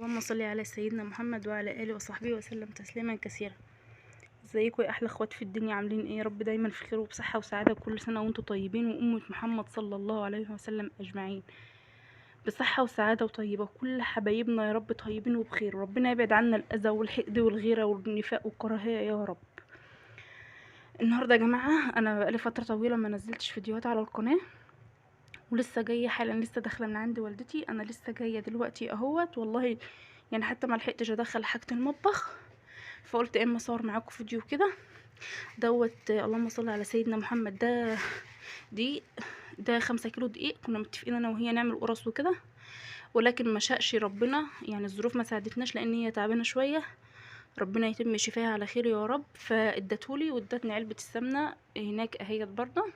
اللهم صل على سيدنا محمد وعلى اله وصحبه وسلم تسليما كثيرا. ازيكم يا احلى اخوات في الدنيا، عاملين ايه؟ يا رب دايما في خير وبصحه وسعاده، كل سنه وانتم طيبين وامه محمد صلى الله عليه وسلم اجمعين بصحه وسعاده وطيبه، كل حبايبنا يا رب طيبين وبخير، وربنا يبعد عنا الاذى والحقد والغيره والنفاق والكراهيه يا رب. النهارده يا جماعه انا بقالي فتره طويله ما نزلتش فيديوهات على القناه، ولسه جايه حالا، لسه داخله من عند والدتي. انا لسه جايه دلوقتي اهوت، والله يعني حتى ما لحقتش ادخل حاجه المطبخ، فقلت اما اصور معاكم فيديو كده. دوت اللهم صل على سيدنا محمد. ده دقيق، ده 5 كيلو دقيق. كنا متفقين انا وهي نعمل قرص وكده، ولكن ما شاءش ربنا، يعني الظروف ما ساعدتناش لان هي تعبانه شويه. ربنا يتم شفاها على خير يا رب. فادتهولي وادتني علبه السمنه هناك اهيت برضه.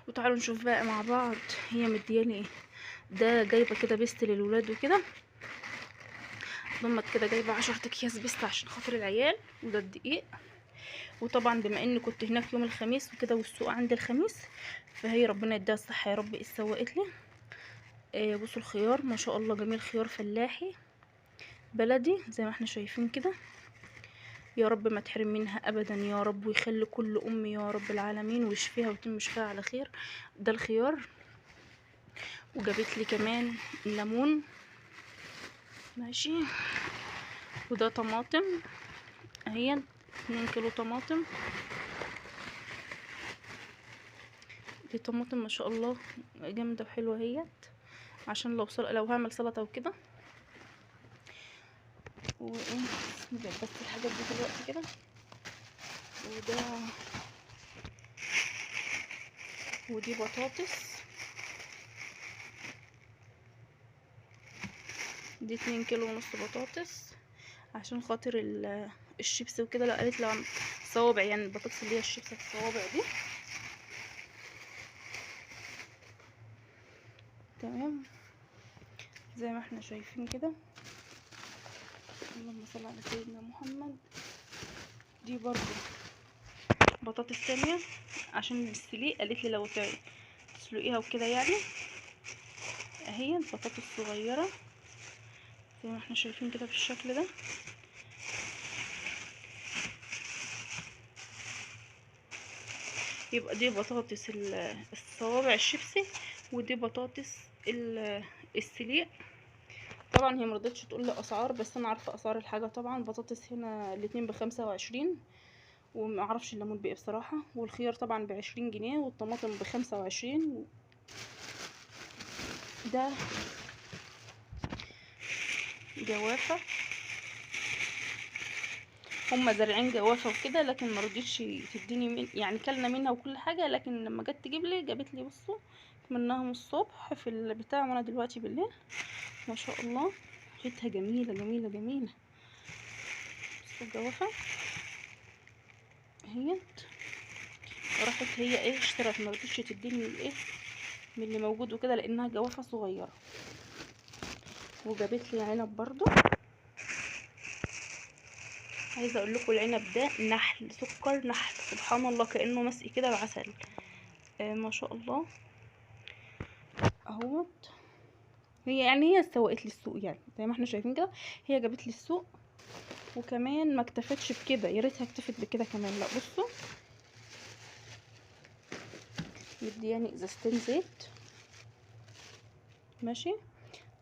وتعالوا نشوف بقى مع بعض هي مديالي ايه. ده جايبه كده بيست للولاد وكده، ضمت كده جايبه 10 اكياس بيست عشان خاطر العيال. وده الدقيق. وطبعا بما اني كنت هناك يوم الخميس وكده، والسوق عندي الخميس، فهي ربنا يديها الصحه يا رب سوقت لي. بصوا الخيار ما شاء الله جميل، خيار فلاحي بلدي زي ما احنا شايفين كده. يا رب ما تحرم منها ابدا يا رب، ويخلي كل ام يا رب العالمين، ويشفيها ويتم شفاها على خير. ده الخيار. وجابت لي كمان الليمون ماشي. وده طماطم اهي، 2 كيلو طماطم. دي طماطم ما شاء الله جامده وحلوه اهيت، عشان لو هعمل سلطه وكده. وايه بس الحاجات دي دلوقتي كده. ودي بطاطس، دي 2 كيلو ونص بطاطس عشان خاطر الشيبس وكده. لا قالت لي صوابع، يعني البطاطس اللي هي الشيبس الصوابع دي. تمام زي ما احنا شايفين كده. اللهم صل على سيدنا محمد. دي برضو بطاطس تانية عشان السليق، قالت لي لو تسلقيها وكده يعني. اهي البطاطس الصغيرة زي ما احنا شايفين كده بالشكل ده. يبقى دي بطاطس الصوابع الشيبسي، ودي بطاطس السليق. طبعا هي مرضتش تقول لي اسعار، بس انا عارفه اسعار الحاجه طبعا. بطاطس هنا الاتنين ب25، ومعرفش الليمون بايه بصراحه. والخيار طبعا ب20 جنيه، والطماطم ب25. ده جوافه، هما زارعين جوافه وكده، لكن مرضتش تديني يعني كلنا منها وكل حاجه، لكن لما جت تجيب لي جابت لي بصوا منها من الصبح في البتاع، وانا دلوقتي بالليل. ما شاء الله ريحتها جميله جميله جميله. بصوا الجوافه اهيت. راحت هي ايه اشترت، مرضتش تديني الايه من اللي موجود وكده، لانها جوافه صغيره. وجابت لي عنب برضو. عايزه اقول لكم العنب ده نحل، سكر نحل، سبحان الله كانه مسقي كده بعسل. ما شاء الله اهوت. هي سوقت لي السوق، يعني زي ما احنا شايفين كده. هي جابت لي السوق، وكمان ما اكتفتش بكده، يا ريتها اكتفت بكده كمان. لا بصوا مدياني ازازتين زيت ماشي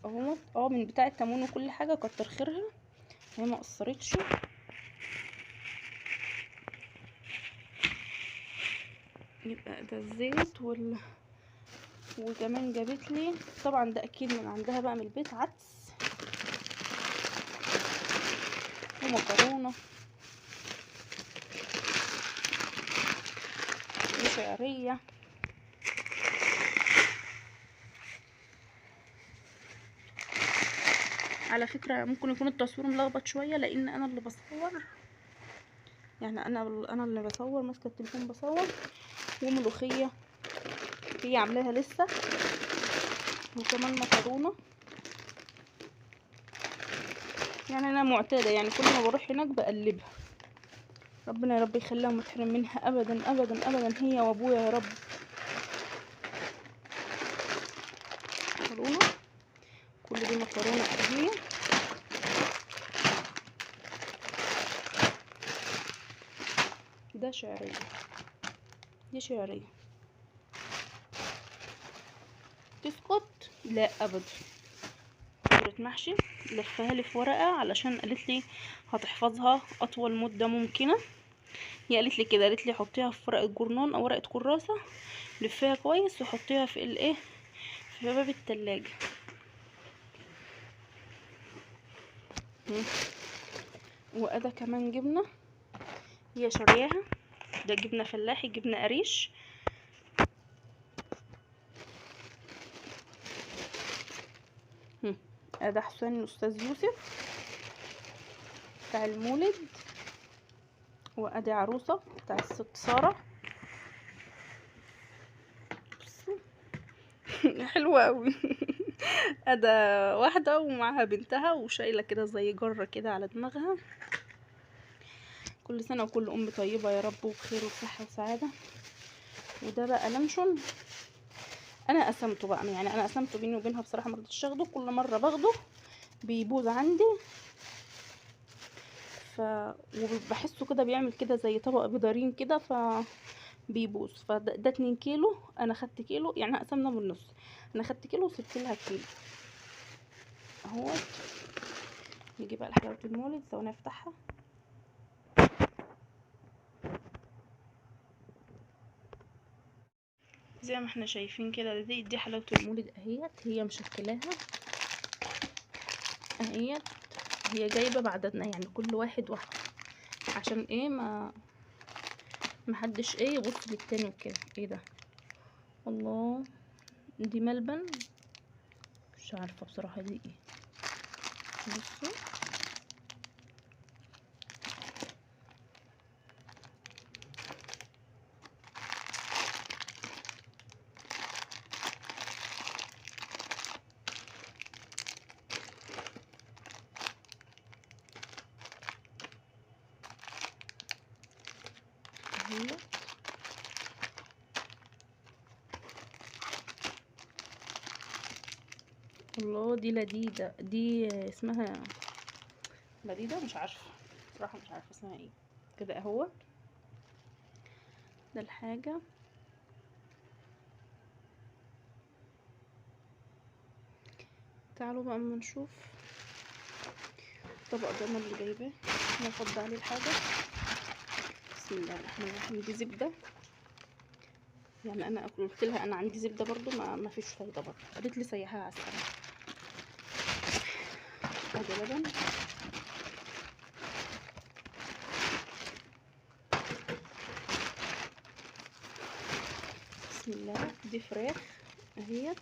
اهوت. من بتاع التمون وكل حاجه، كتر خيرها هي ما قصرتش. يبقى ده الزيت وكمان جابت لي طبعا ده اكيد من عندها بقى من البيت، عدس ومكرونه وشعريه. على فكره ممكن يكون التصوير ملخبط شويه، لان انا اللي بصور، يعني انا اللي بصور، ماسكه التليفون بصور. وملوخيه هي عاملاها لسه، وكمان مكرونه. يعني انا معتاده، يعني كل ما بروح هناك بقلبها. ربنا يا رب يخليها وما تحرم منها ابدا ابدا ابدا، هي وابويا يا رب. مكرونه، كل دي مكرونه اهي. شعرية، دي شعرية. تسكت؟ لا ابدا. بودرة محشي لفها لي في ورقة علشان قالت لي هتحفظها اطول مدة ممكنة. هي قالت لي كده، قالت لي حطيها في ورقة جورنان او ورقة كراسة، لفيها كويس وحطيها في الايه، في باب التلاجة. وأدا كمان جبنة هي شارياها، ده جبنة فلاحي، جبنة قريش. أدا حسين الأستاذ يوسف بتاع المولد، وأدي عروسة بتاع الست سارة. حلوة أوي. أدا واحدة ومعاها بنتها وشايلة كده زي جرة كده على دماغها. كل سنة وكل أم طيبة يا رب، وبخير وصحة وسعادة. وده بقى لانشون، انا قسمته بقى، يعني انا قسمته بيني وبينها بصراحه، ما رضيتش اخده، كل مره باخده بيبوظ عندي. وبحسه كده بيعمل كده زي طبقه بيضارين كده بيبوظ. فده 2 كيلو، انا خدت كيلو، يعني قسمنا من النص، انا خدت كيلو وسبت لها كيلو اهو. نيجي بقى لحلاوه المولد، ثواني افتحها. زي ما احنا شايفين كده، دي حلاوه المولد اهيت، هي مشكلاها اهيت. هي جايبه بعددنا، يعني كل واحد واحده، عشان ايه ما محدش ايه يبص للتاني وكده. ايه ده؟ الله، دي ملبن، مش عارفه بصراحه دي ايه. بصوا اهي. الله، دي لذيذه، دي اسمها لذيذه، مش عارفه بصراحه، مش عارفه اسمها ايه كده اهو. ده الحاجه. تعالوا بقى اما نشوف الطبق ده انا اللي جايباه، نحط عليه الحاجه. بسم الله الرحمن الرحيم. دي زبده، يعني انا قلت لها انا عندي زبده برضو، ما فيش فايده برضو، قالت لي سيحها على السلامه. ادي لبن، بسم الله. دي فراخ اهيت،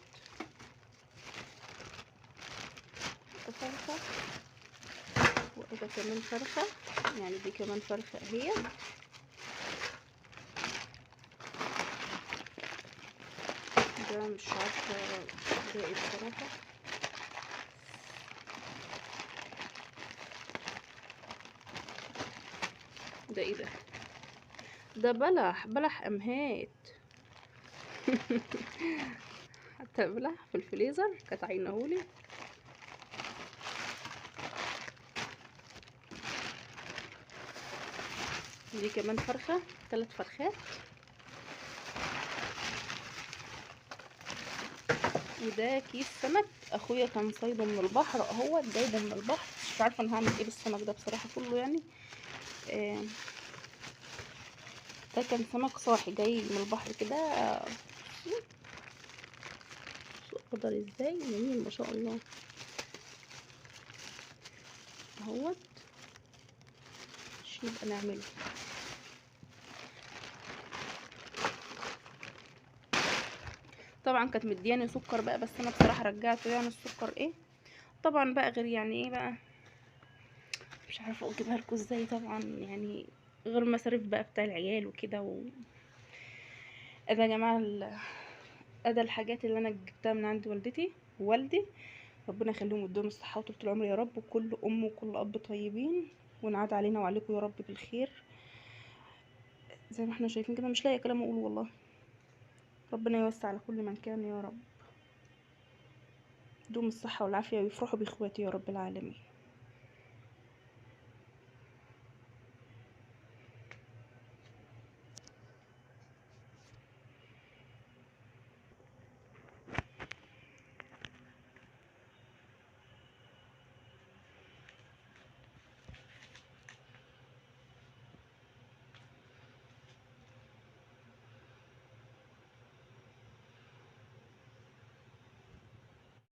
فرخه، وده كمان فرخه، يعني دي كمان فرخه اهيت. ده مش عارفه ده ايه بصراحه. ده ايه ده؟ ده بلح امهات. حتى بلح في الفريزر كانت عينهولي. دي كمان فرخه، 3 فرخات. وده كيس سمك، اخويا كان صيده من البحر اهو، جايبه من البحر. مش عارفه انا هعمل ايه بالسمك ده بصراحه كله، يعني ده كان سمك صاحي جاي من البحر كده. اقدر ازاي جميل ما شاء الله اهوت. مش يبقى نعمله. طبعا كانت مدياني سكر بقى، بس انا بصراحه رجعته، يعني السكر ايه طبعا بقى غير، يعني ايه بقى، مش عارفه اجيبها لكم ازاي طبعا، يعني غير المصاريف بقى بتاع العيال وكده ادا يا جماعه ادا الحاجات اللي انا جبتها من عند والدتي ووالدي، ربنا يخليهم ويديهم الصحه وطول العمر يا رب، وكل ام وكل اب طيبين، ونعاد علينا وعليكم يا رب بالخير. زي ما احنا شايفين كده، مش لاقيه كلام اقول والله. ربنا يوسع على كل من كان يا رب، دوم الصحه والعافيه، ويفرحوا باخواتي يا رب العالمين.